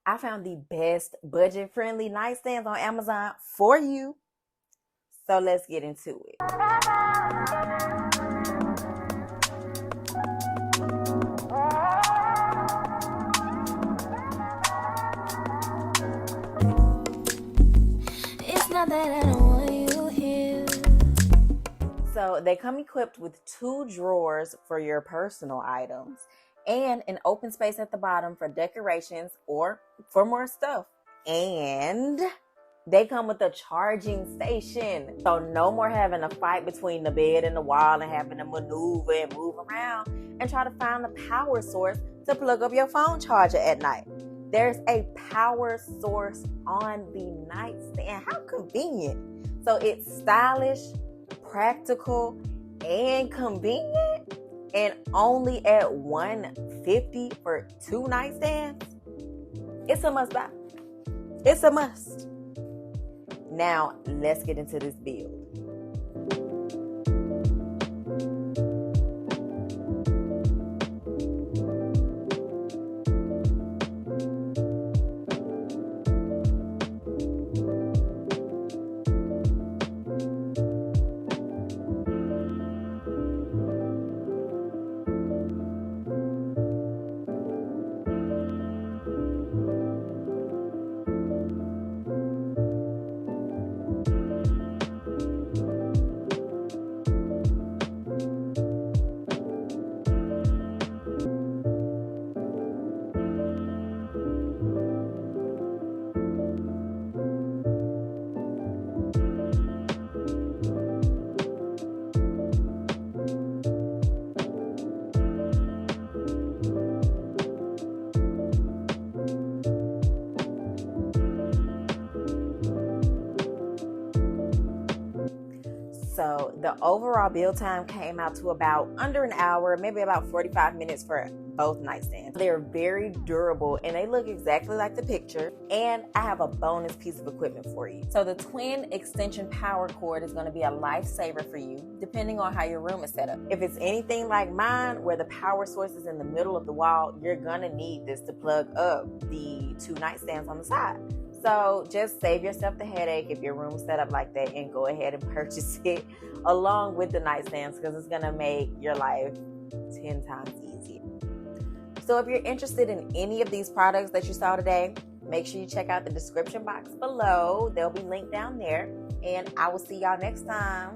I found the best budget-friendly nightstands on Amazon for you. So let's get into it. It's not that I don't want you here. So they come equipped with 2 drawers for your personal items and an open space at the bottom for decorations or for more stuff. And they come with a charging station. So no more having a fight between the bed and the wall and having to maneuver and move around and try to find a power source to plug up your phone charger at night. There's a power source on the nightstand. How convenient. So it's stylish, practical, and convenient, and only at $150 for 2 nightstands. It's a must buy. It's a must. Now, let's get into this build. So the overall build time came out to about under an hour, maybe about 45 minutes for both nightstands. They're very durable and they look exactly like the picture. And I have a bonus piece of equipment for you. So the twin extension power cord is going to be a lifesaver for you, depending on how your room is set up. If it's anything like mine, where the power source is in the middle of the wall, you're going to need this to plug up the 2 nightstands on the side. So just save yourself the headache if your room's set up like that and go ahead and purchase it along with the nightstands, because it's going to make your life 10 times easier. So if you're interested in any of these products that you saw today, make sure you check out the description box below. They'll be linked down there. And I will see y'all next time.